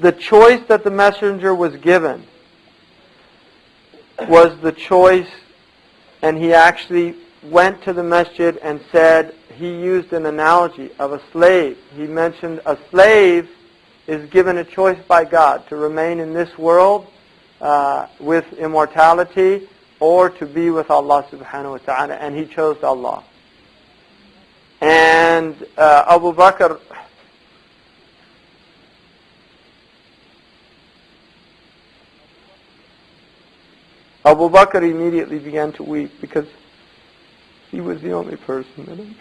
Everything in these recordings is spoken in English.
the choice that the messenger was given was the choice, and he actually went to the masjid and said, he used an analogy of a slave. He mentioned a slave is given a choice by God to remain in this world with immortality or to be with Allah subhanahu wa ta'ala, and he chose Allah. And Abu Bakr immediately began to weep because he was the only person that understood.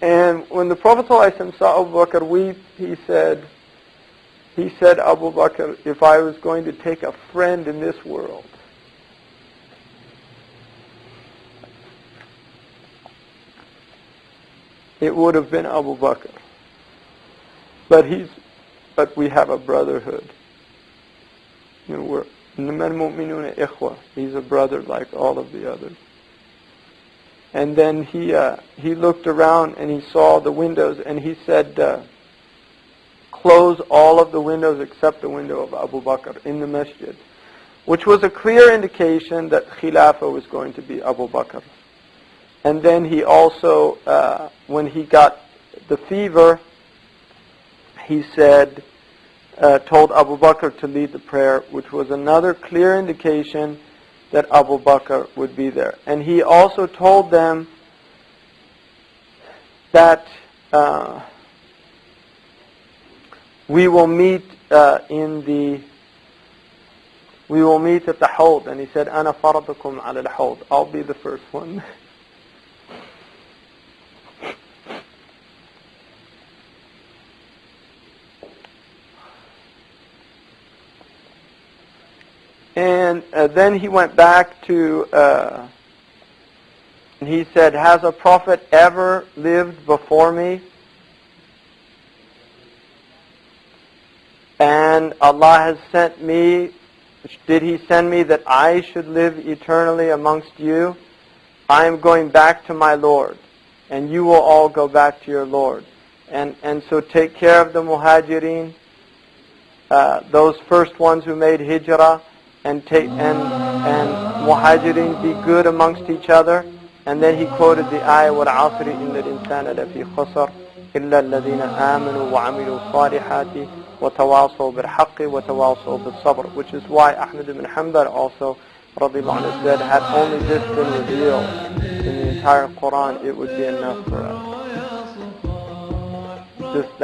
And when the Prophet ﷺ saw Abu Bakr weep, he said, Abu Bakr, if I was going to take a friend in this world, it would have been Abu Bakr. But we have a brotherhood. You know, we're إِنَّمَا الْمُؤْمِنُونَ إِخْوَةٌ. He's a brother like all of the others. And then he looked around and he saw the windows and he said, close all of the windows except the window of Abu Bakr in the masjid, which was a clear indication that Khilafah was going to be Abu Bakr. And then he also, when he got the fever, he said, told Abu Bakr to lead the prayer, which was another clear indication that Abu Bakr would be there. And he also told them that we will meet at the Hawd. And he said, أَنَا فَرَضُكُمْ عَلَى الْحَوْض. I'll be the first one. And then he went back to, and he said, has a prophet ever lived before me? And Allah has sent me, did He send me that I should live eternally amongst you? I am going back to my Lord, and you will all go back to your Lord. And so take care of the muhajirin, those first ones who made hijrah, and muhajirin, be good amongst each other. And then he quoted the ayah, وَالْعَصْرِ إِنَّ الْإِنسَانَ لَفِي خُسْرٍ إِلَّا الَّذِينَ آمَنُوا وَعَمِلُوا الصَّالِحَاتِ وَتَوَاصَوْا بِالْحَقِّ وَتَوَاصَوْا بِالصَّبْرِ, which is why Ahmad ibn Hanbal also, radiyallahu anhu, said, had only this been revealed in the entire Qur'an, it would be enough for us. Just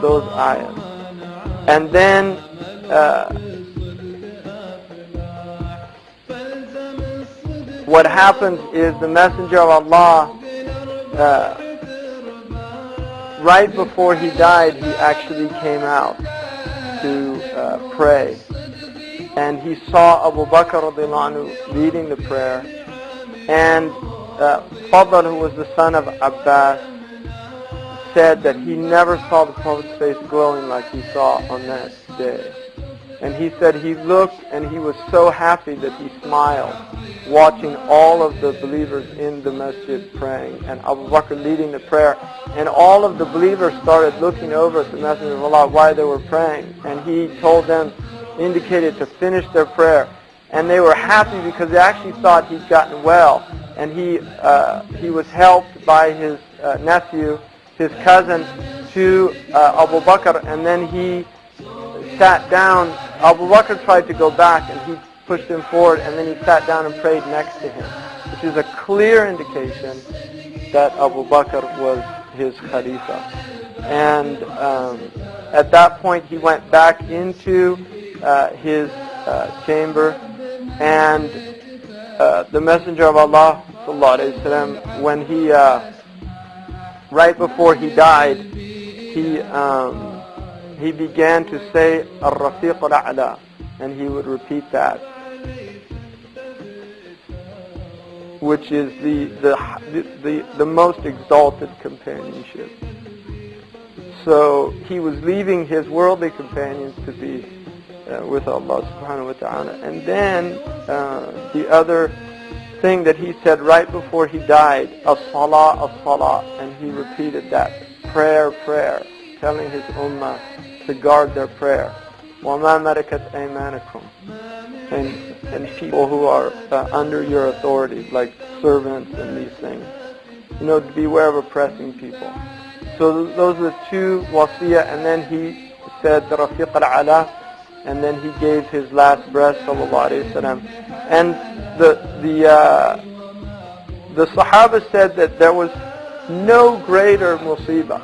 those ayahs. And then what happens is the Messenger of Allah, right before he died, he actually came out to pray. And he saw Abu Bakr radiallahu anhu leading the prayer. And Fadl, who was the son of Abbas, said that he never saw the Prophet's face glowing like he saw on that day. And he said he looked and he was so happy that he smiled, watching all of the believers in the masjid praying, and Abu Bakr leading the prayer. And all of the believers started looking over at the Messenger of Allah while they were praying. And he told them, indicated to finish their prayer. And they were happy because they actually thought he'd gotten well. And he was helped by his nephew, his cousin, to Abu Bakr. And then he sat down. Abu Bakr tried to go back and he pushed him forward, and then he sat down and prayed next to him, which is a clear indication that Abu Bakr was his Khalifa. And at that point he went back into his chamber, and the Messenger of Allah sallallahu alaihi wasallam, when he right before he died, he began to say Ar-Rafiq al-A'la, and he would repeat that, which is the most exalted companionship. So he was leaving his worldly companions to be with Allah subhanahu wa ta'ala. And then the other thing that he said right before he died, as-salah, as-salah, and he repeated that, prayer, prayer, telling his ummah to guard their prayer. وَمَا مَلَكَتْ أَيْمَانُكُمْ, and people who are under your authority, like servants and these things. To beware of oppressing people. So those are the two wasiyah, and then he said the Rafiq al-Ala, and then he gave his last breath, sallallahu alayhi wa sallam. And the Sahaba said that there was no greater musibah.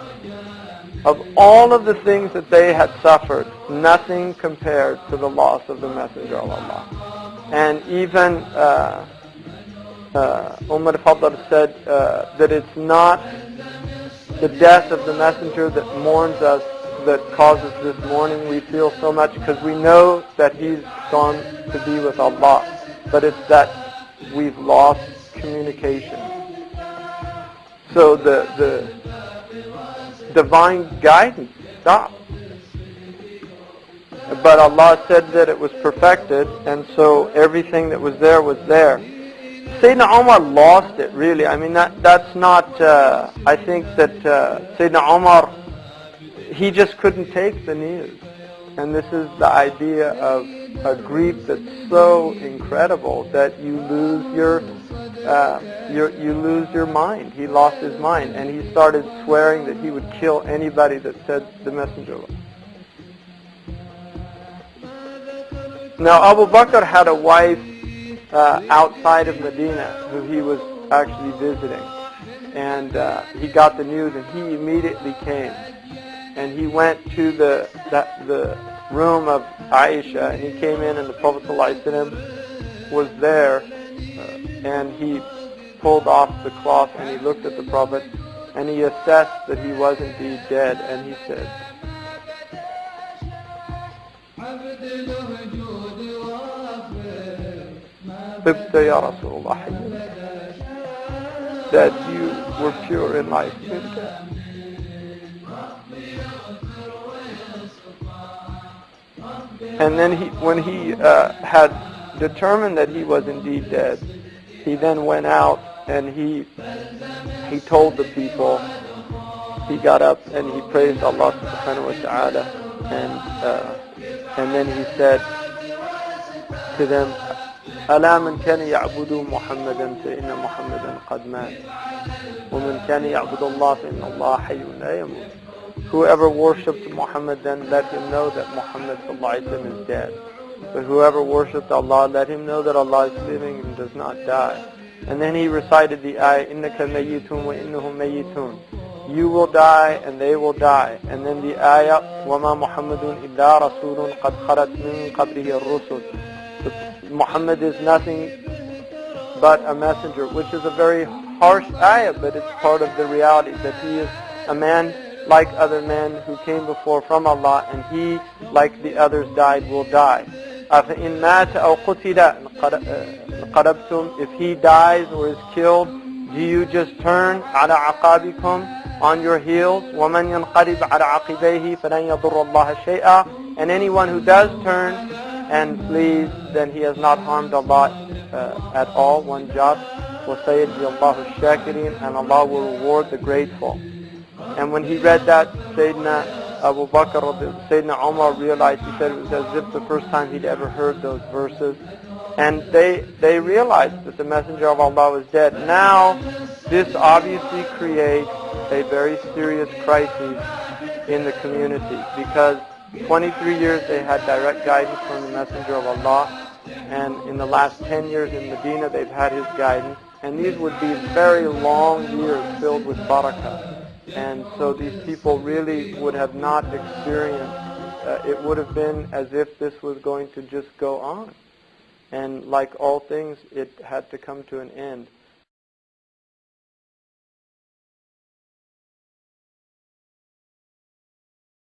Of all of the things that they had suffered, nothing compared to the loss of the Messenger of Allah. And even Umar Fadl said that it's not the death of the Messenger that mourns us, that causes this mourning. We feel so much because we know that he's gone to be with Allah, but it's that we've lost communication. So the divine guidance stopped. But Allah said that it was perfected, and so everything that was there was there. Sayyidina Umar lost it, really. I mean, that's not, I think that Sayyidina Umar, he just couldn't take the news. And this is the idea of a grief that's so incredible that you lose your mind. He lost his mind, and he started swearing that he would kill anybody that said the Messenger of Allah. Now, Abu Bakr had a wife outside of Medina who he was actually visiting, and he got the news, and he immediately came, and he went to the room of Aisha, and he came in, and the Prophet ﷺ was there, and he pulled off the cloth, and he looked at the Prophet, and he assessed that he was indeed dead, and he said, that you were pure in life in death. And then when he had determined that he was indeed dead, he then went out and he told the people, he got up and he praised Allah subhanahu wa ta'ala, and then he said to them, ألا من كان يعبد محمدا فإن محمدا قد مات ومن كان يعبد الله فإن الله حي لا يموت. Whoever worshipped Muhammad, then let him know that Muhammad is dead. But whoever worshipped Allah, let him know that Allah is living and does not die. And then he recited the ayah, إِنَّكَ مَيِّتٌ وَإِنَّهُمْ مَيِّتٌ. You will die and they will die. And then the ayah, وَمَا مُحَمَّدٌ إِلَّا رَسُولٌ قَدْ خَلَتْ مِنْ قَبْلِهِ الرُّسُلُ. Muhammad is nothing but a messenger, which is a very harsh ayah, but it's part of the reality that he is a man like other men who came before from Allah, and he, like the others died, will die. أَفَإِنْ مَاتَ أَوْ قُتِلَ انقلبتم. If he dies or is killed, do you just turn على عقابكم, on your heels? وَمَنْ يَنْقَلِبْ عَلَى عَقِبَيْهِ فَلَنْ يَضُرَّ اللَّهَ شَيْئًا. And anyone who does turn and flees, then he has not harmed Allah at all, one jot. وَسَيَجْزِي اللَّهُ الشَّاكِرِينَ. And Allah will reward the grateful. And when he read that, Sayyidina Abu Bakr, Sayyidina Umar realized, he said it was as if the first time he'd ever heard those verses. And they realized that the Messenger of Allah was dead. Now, this obviously creates a very serious crisis in the community, because 23 years they had direct guidance from the Messenger of Allah, and in the last 10 years in Medina they've had his guidance, and these would be very long years filled with barakah. And so these people really would have not experienced, it would have been as if this was going to just go on. And like all things, it had to come to an end.